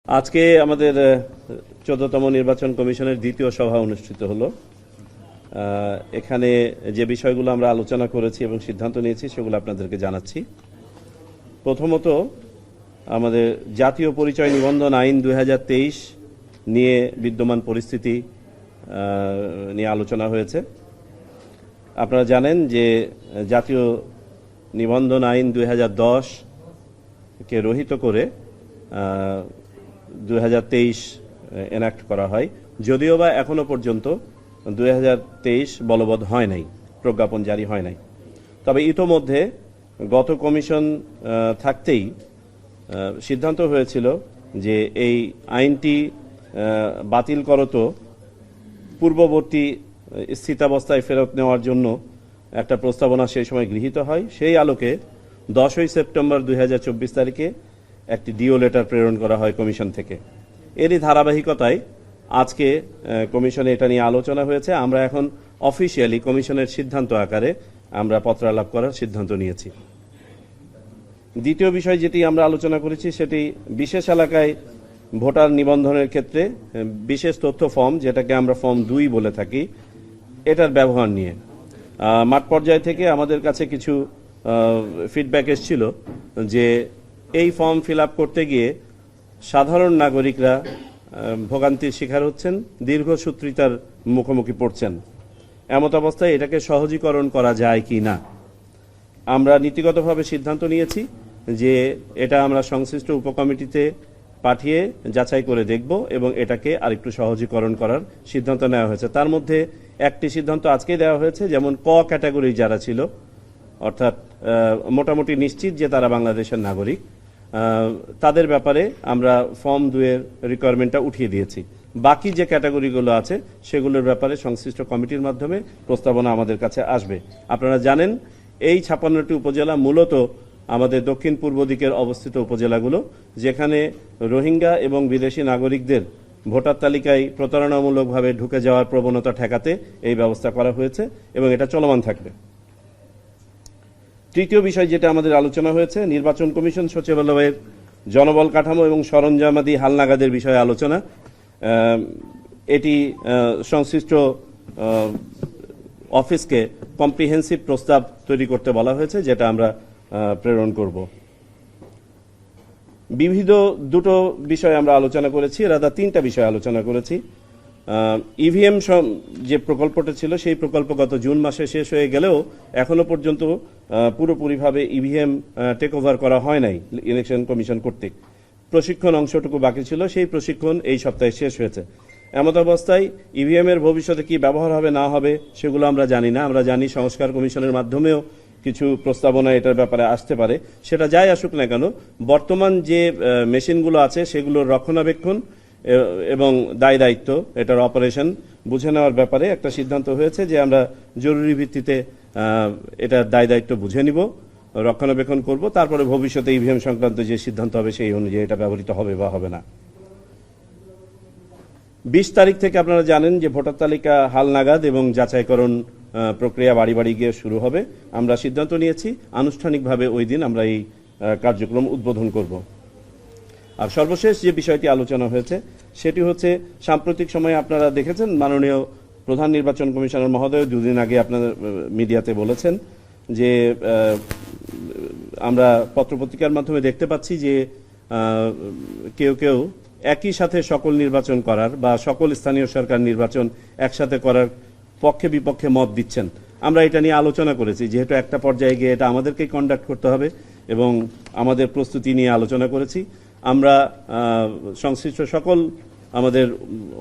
আজকে আমাদের 14তম নির্বাচন কমিশনের দ্বিতীয় সভা অনুষ্ঠিত হলো। এখানে যে বিষয়গুলো আমরা আলোচনা করেছি এবং সিদ্ধান্ত নিয়েছি সেগুলো আপনাদেরকে জানাচ্ছি। প্রথমত, আমাদের জাতীয় পরিচয় নিবন্ধন আইন 2023 নিয়ে বিদ্যমান পরিস্থিতি নিয়ে আলোচনা হয়েছে। আপনারা জানেন যে জাতীয় নিবন্ধন আইন 2010-কে রহিত করে 2023 এনাক্ট করা হয়, যদিও বা এখনো পর্যন্ত 2023 বলবৎ হয় নাই, প্রজ্ঞাপন জারি হয় নাই। তবে ইতোমধ্যে গত কমিশন থাকতেই সিদ্ধান্ত হয়েছিল যে এই আইনটি বাতিল করত পূর্ববর্তী স্থিতাবস্থায় ফেরত নেওয়ার জন্য একটা প্রস্তাবনা সেই সময় গৃহীত হয়। সেই আলোকে 10ই সেপ্টেম্বর 2024 তারিখে একটি ডিও লেটার প্রেরণ করা হয় কমিশন থেকে। এরই ধারাবাহিকতায় আজকে কমিশনে এটা নিয়ে আলোচনা হয়েছে। আমরা এখন অফিসিয়ালি কমিশনের সিদ্ধান্ত আকারে আমরা পত্রালাপ করার সিদ্ধান্ত নিয়েছি। দ্বিতীয় বিষয় যেটি আমরা আলোচনা করেছি সেটি বিশেষ এলাকায় ভোটার নিবন্ধনের ক্ষেত্রে বিশেষ তথ্য ফর্ম, যেটাকে আমরা ফর্ম 2 বলে থাকি, এটার ব্যবহার নিয়ে মাঠ পর্যায় থেকে আমাদের কাছে কিছু ফিডব্যাক এসেছিল যে এই ফর্ম ফিল আপ করতে গিয়ে সাধারণ নাগরিকরা ভোগান্তির শিকার হচ্ছেন, দীর্ঘসূত্রিতার মুখোমুখি পড়ছেন। এমত অবস্থায় এটাকে সহজীকরণ করা যায় কি না, আমরা নীতিগতভাবে সিদ্ধান্ত নিয়েছি যে এটা আমরা সংশ্লিষ্ট উপকমিটিতে পাঠিয়ে যাচাই করে দেখব এবং এটাকে আরেকটু সহজীকরণ করার সিদ্ধান্ত নেওয়া হয়েছে। তার মধ্যে একটি সিদ্ধান্ত আজকে দেওয়া হয়েছে, যেমন ক ক্যাটাগরি যারা ছিল, অর্থাৎ মোটামুটি নিশ্চিত যে তারা বাংলাদেশের নাগরিক, তাদের ব্যাপারে আমরা ফর্ম 2-এর রিকোয়ারমেন্টটা উঠিয়ে দিয়েছি। বাকি যে ক্যাটাগরিগুলো আছে সেগুলোর ব্যাপারে সংশ্লিষ্ট কমিটির মাধ্যমে প্রস্তাবনা আমাদের কাছে আসবে। আপনারা জানেন এই 56টি উপজেলা মূলত আমাদের দক্ষিণ পূর্ব দিকের অবস্থিত উপজেলাগুলো, যেখানে রোহিঙ্গা এবং বিদেশি নাগরিকদের ভোটার তালিকায় প্রতারণামূলকভাবে ঢুকে যাওয়ার প্রবণতা ঠেকাতে এই ব্যবস্থা করা হয়েছে এবং এটা চলমান থাকবে। তৃতীয় বিষয় যেটা আমাদের আলোচনা হয়েছে, নির্বাচন কমিশন সচিবালয়ের জনবল কাঠামো এবং সরঞ্জামাদি হালনাগাদের বিষয়ে আলোচনা। এটি সংশ্লিষ্ট অফিসকে কম্প্রিহেন্সিভ প্রস্তাব তৈরি করতে বলা হয়েছে, যেটা আমরা প্রেরণ করব। বিবিধ দুটো বিষয় আমরা আলোচনা করেছি, রাদা 3টা বিষয় আলোচনা করেছি। ইভিএম যে প্রকল্পটা ছিল সেই প্রকল্প গত জুন মাসে শেষ হয়ে গেলেও এখনো পর্যন্ত পুরোপুরিভাবে ইভিএম টেক ওভার করা হয় নাই ইলেকশন কমিশন কর্তৃক। প্রশিক্ষণ অংশটুকু বাকি ছিল, সেই প্রশিক্ষণ এই সপ্তাহে শেষ হয়েছে। এমত অবস্থায় ইভিএম এর ভবিষ্যতে কি ব্যবহার হবে না হবে সেগুলো আমরা জানি না। আমরা জানি সংস্কার কমিশনের মাধ্যমেও কিছু প্রস্তাবনা এটার ব্যাপারে আসতে পারে। সেটা যাই আসুক না কেন, বর্তমান যে মেশিনগুলো আছে সেগুলোর রক্ষণাবেক্ষণ এবং দায় দায়িত্ব, এটার অপারেশন বুঝে নেওয়ার ব্যাপারে একটা সিদ্ধান্ত হয়েছে যে আমরা জরুরি ভিত্তিতে এটার দায় দায়িত্ব বুঝে নিব, রক্ষণাবেক্ষণ করব, তারপরে ভবিষ্যতে ইভিএম সংক্রান্ত যে সিদ্ধান্ত হবে সেই অনুযায়ী এটা ব্যবহৃত হবে বা হবে না। 20 তারিখ থেকে আপনারা জানেন যে ভোটার তালিকা হালনাগাদ এবং যাচাইকরণ প্রক্রিয়া বাড়ি বাড়ি গিয়ে শুরু হবে। আমরা সিদ্ধান্ত নিয়েছি আনুষ্ঠানিকভাবে ওই দিন আমরা এই কার্যক্রম উদ্বোধন করব। আর সর্বশেষ যে বিষয়টি আলোচনা হয়েছে সেটি হচ্ছে, সাম্প্রতিক সময়ে আপনারা দেখেছেন মাননীয় প্রধান নির্বাচন কমিশনার মহোদয় 2 দিন আগে আপনাদের মিডিয়াতে বলেছেন যে আমরা পত্রপত্রিকার মাধ্যমে দেখতে পাচ্ছি যে কেউ কেউ একই সাথে সকল নির্বাচন করার বা সকল স্থানীয় সরকার নির্বাচন একসাথে করার পক্ষে বিপক্ষে মত দিচ্ছেন। আমরা এটা নিয়ে আলোচনা করেছি, যেহেতু একটা পর্যায়ে গিয়ে এটা আমাদেরকেই কন্ডাক্ট করতে হবে এবং আমাদের প্রস্তুতি নিয়ে আলোচনা করেছি। আমরা সংশ্লিষ্ট সকল আমাদের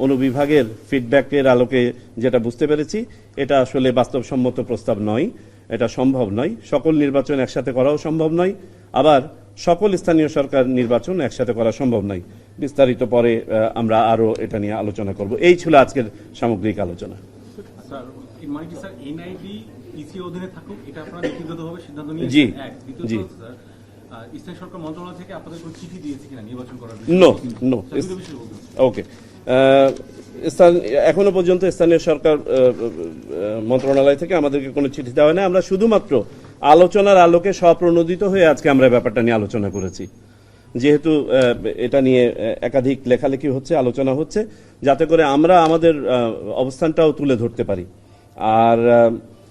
অনুবিভাগের ফিডব্যাকের আলোকে যেটা বুঝতে পেরেছি, এটা আসলে বাস্তবসম্মত প্রস্তাব নয়, এটা সম্ভব নয়। সকল নির্বাচন একসাথে করাও সম্ভব নয়, আবার সকল স্থানীয় সরকার নির্বাচন একসাথে করা সম্ভব নয়। বিস্তারিত পরে আমরা আরো এটা নিয়ে আলোচনা করব। এই ছিল আজকের সামগ্রিক আলোচনা। জি জি, স্থানীয় সরকার মন্ত্রণালয় থেকে আপনাদের কোনো চিঠি দিয়েছে কিনা নির্বাচন করার? নো। ওকে, এখনো পর্যন্ত স্থানীয় সরকার মন্ত্রণালয় থেকে আমাদেরকে কোনো চিঠি দেওয়া হয় না। আমরা শুধুমাত্র আলোচনার আলোকে স্বপ্রণোদিত হয়ে আজকে আমরা ব্যাপারটা নিয়ে আলোচনা করেছি। যেহেতু এটা নিয়ে একাধিক লেখালেখি হচ্ছে, আলোচনা হচ্ছে, যাতে করে আমরা আমাদের অবস্থানটাও তুলে ধরতে পারি। আর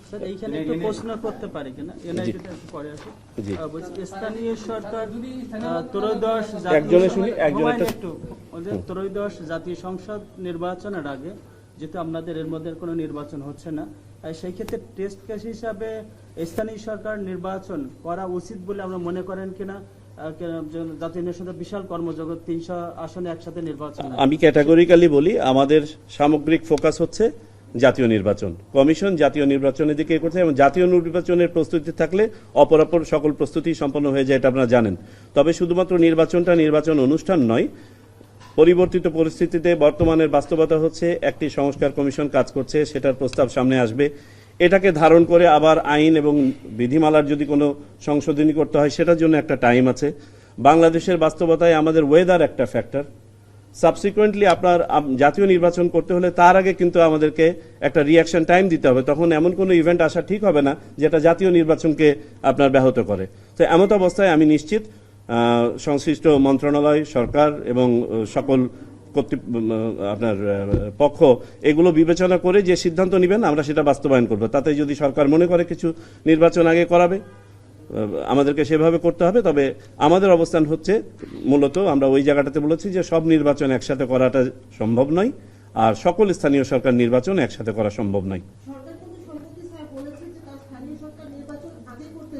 স্যার এইখানে একটু প্রশ্ন করতে পারি কিনা, এনআইডিটা একটু পরে আসি। জি। বলছি স্থানীয় সরকার ত্রয়োদশ একজনে শুনি, একজনে একটা- একটু ওদের ত্রয়োদশ জাতীয় সংসদ নির্বাচনের আগে যেহেতু আপনাদের এর মধ্যে কোনো নির্বাচন হচ্ছে না, সেই ক্ষেত্রে টেস্ট কেস হিসাবে স্থানীয় সরকার নির্বাচন করা উচিত বলে আমরা মনে করেন কিনা? জাতীয় নির্বাচনের বিশাল কর্মজগৎ 300 আসনে একসাথে নির্বাচন হয়। আমি ক্যাটাগরিক্যালি বলি, আমাদের সামগ্রিক ফোকাস হচ্ছে জাতীয় নির্বাচন। কমিশন জাতীয় নির্বাচনের দিকে করছে এবং জাতীয় নির্বাচনের প্রস্তুতি থাকলে অপরাপর সকল প্রস্তুতি সম্পন্ন হয়ে যায়, এটা আপনারা জানেন। তবে শুধুমাত্র নির্বাচনটা নির্বাচন অনুষ্ঠান নয়, পরিবর্তিত পরিস্থিতিতে বর্তমানের বাস্তবতা হচ্ছে একটি সংস্কার কমিশন কাজ করছে, সেটার প্রস্তাব সামনে আসবে। এটাকে ধারণ করে আবার আইন এবং বিধিমালার যদি কোনো সংশোধনী করতে হয়, সেটার জন্য একটা টাইম আছে। বাংলাদেশের বাস্তবতায় আমাদের ওয়েদার একটা ফ্যাক্টর। সাবসিকুয়েন্টলি আপনার জাতীয় নির্বাচন করতে হলে তার আগে কিন্তু আমাদেরকে একটা রিয়াকশন টাইম দিতে হবে। তখন এমন কোনো ইভেন্ট আসা ঠিক হবে না যেটা জাতীয় নির্বাচনকে আপনার ব্যাহত করে। তো এমত অবস্থায় আমি নিশ্চিত সংশ্লিষ্ট মন্ত্রণালয়, সরকার এবং সকল আপনার পক্ষ এগুলো বিবেচনা করে যে সিদ্ধান্ত নেবেন আমরা সেটা বাস্তবায়ন করব। তাতে যদি সরকার মনে করে কিছু নির্বাচন আগে করাবে, আমাদেরকে সেভাবে করতে হবে। তবে আমাদের অবস্থান হচ্ছে মূলত আমরা ওই জায়গাটাতে বলেছি যে সব নির্বাচন একসাথে করাটা সম্ভব নয়, আর সকল স্থানীয় সরকার নির্বাচন একসাথে করা সম্ভব নয়। সরকার কিন্তু সম্প্রতি স্যার বলেছে যে তার স্থানীয় সরকার নির্বাচন আগে করতে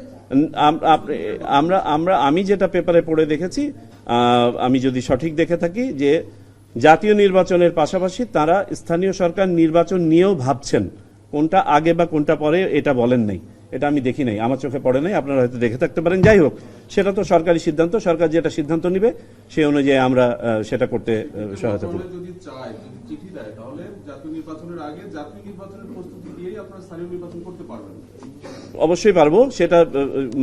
চায়। আমি যেটা পেপারে পড়ে দেখেছি, আমি যদি সঠিক দেখে থাকি, যে জাতীয় নির্বাচনের পাশাপাশি তারা স্থানীয় সরকার নির্বাচন নিয়েও ভাবছেন। কোনটা আগে বা কোনটা পরে এটা বলেন নাই, এটা আমি দেখি নাই, আমার চোখে পড়ে নাই, আপনারা হয়তো দেখে থাকতে পারেন। যাই হোক, সেটা তো সরকারি সিদ্ধান্ত, সরকার যেটা সিদ্ধান্ত নিবে সেই অনুযায়ী আমরা সেটা করতে সহায়তা করব। যদি চায়, যদি চিঠি দেয়, তাহলে জাতীয় নির্বাচনের আগে জাতীয় নির্বাচনের প্রস্তুতি দিয়েই আপনারা স্থানীয় নির্বাচন করতে পারবেন। অবশ্যই পারবো, সেটা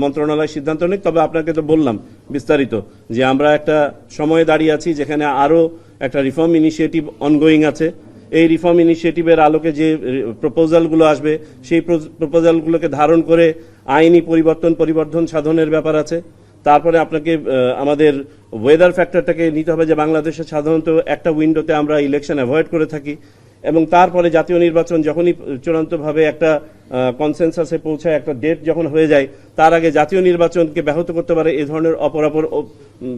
মন্ত্রণালয় সিদ্ধান্ত নিক। তবে আপনাকে তো বললাম বিস্তারিত যে আমরা একটা সময়ে দাঁড়িয়ে আছি যেখানে আরো একটা রিফর্ম ইনিশিয়েটিভ অনগোয়িং আছে। এই রিফর্ম ইনিশিয়েটিভের আলোকে যে প্রপোজালগুলো আসবে, সেই প্রপোজালগুলোকে ধারণ করে আইনি পরিবর্ধন সাধনের ব্যাপার আছে। তারপরে আপনাকে আমাদের ওয়েদার ফ্যাক্টরটাকে নিতে হবে, যে বাংলাদেশে সাধারণত একটা উইন্ডোতে আমরা ইলেকশন অ্যাভয়েড করে থাকি, এবং তারপরে জাতীয় নির্বাচন যখনই চূড়ান্তভাবে একটা কনসেনসাসে পৌঁছায়, একটা ডেট যখন হয়ে যায়, তার আগে জাতীয় নির্বাচনকে ব্যাহত করতে পারে এই ধরনের অপরাপর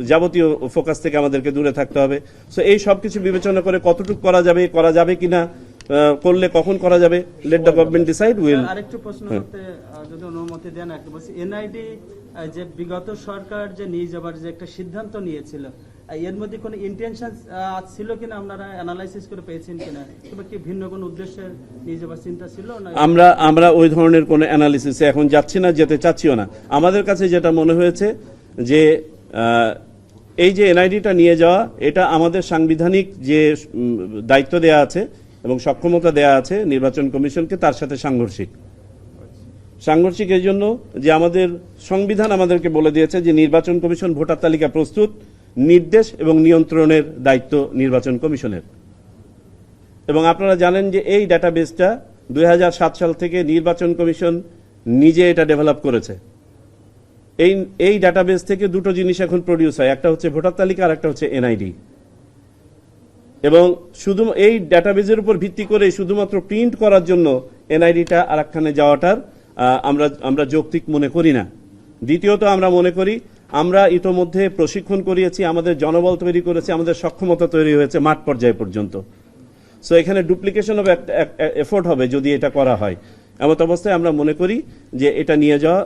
যাবতীয় ফোকাস থেকে আমাদেরকে দূরে থাকতে হবে। সো এই সব কিছু বিবেচনা করে কতটুকু করা যাবে কিনা, করলে কখন করা যাবে, let the government decide. Will আরেকটু প্রশ্ন করতে যদি অনুমতি দেন, একটা বলছি এনআইডি যে বিগত সরকার যে নিয়ে যাবার যে একটা সিদ্ধান্ত নিয়েছিল, এর মধ্যে কোনো ইন্টেনশন ছিল কিনা, আপনারা অ্যানালাইসিস করে পেয়েছেন কিনা, কিংবা কি ভিন্ন কোনো উদ্দেশ্যে নিয়ে যাবার চিন্তা ছিল না? আমরা ওই ধরনের কোনো অ্যানালিসিসে এখন যাচ্ছি না, যেতে চাচ্ছিও না। আমাদের কাছে যেটা মনে হয়েছে যে এই যে এনআইডিটা নিয়ে যাওয়া, এটা আমাদের সাংবিধানিক যে দায়িত্ব দেয়া আছে এবং সক্ষমতা দেয়া আছে নির্বাচন কমিশনকে, তার সাথে সাংঘর্ষিক এই জন্য যে আমাদের সংবিধান আমাদেরকে বলে দিয়েছে যে নির্বাচন কমিশন ভোটার তালিকা প্রস্তুত, নির্দেশ এবং নিয়ন্ত্রণের দায়িত্ব নির্বাচন কমিশনের। এবং আপনারা জানেন যে এই ডাটাবেসটা 2007 সাল থেকে নির্বাচন কমিশন নিজে এটা ডেভেলপ করেছে। এই ডাটাবেস থেকে দুটো জিনিস এখন প্রডিউস হয়, একটা হচ্ছে ভোটার তালিকা আর একটা হচ্ছে এনআইডি। এবং শুধু এই ডাটাবেজের উপর ভিত্তি করে শুধুমাত্র প্রিন্ট করার জন্য এনআইডিটা আরেকখানে যাওয়াটার আমরা যৌক্তিক মনে করি না। দ্বিতীয়ত আমরা মনে করি, আমরা ইতোমধ্যে প্রশিক্ষণ করিয়েছি, আমাদের জনবল তৈরি করেছি, আমাদের সক্ষমতা তৈরি হয়েছে মাঠ পর্যায় পর্যন্ত। সো এখানে ডুপ্লিকেশন অফ এফোর্ট হবে যদি এটা করা হয়। এমত অবস্থায় আমরা মনে করি যে এটা নিয়ে যাওয়া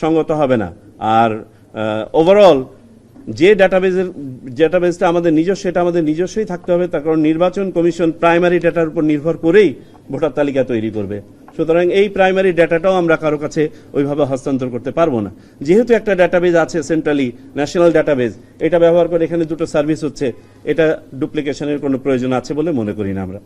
সঙ্গত হবে না। আর ওভারঅল যে ডাটাবেসটা আমাদের নিজস্ব, সেটা আমাদের নিজস্বই থাকতে হবে, তার কারণ নির্বাচন কমিশন প্রাইমারি ডাটার উপর নির্ভর করেই ভোটার তালিকা তৈরি করবে। সুতরাং এই প্রাইমারি ডাটাটাও আমরা কারো কাছে ওইভাবে হস্তান্তর করতে পারবো না। যেহেতু একটা ডাটাবেজ আছে সেন্ট্রালি, ন্যাশনাল ডাটাবেজ, এটা ব্যবহার করে এখানে দুটো সার্ভিস হচ্ছে, এটা ডুপ্লিকেশনের কোনো প্রয়োজন আছে বলে মনে করি না আমরা।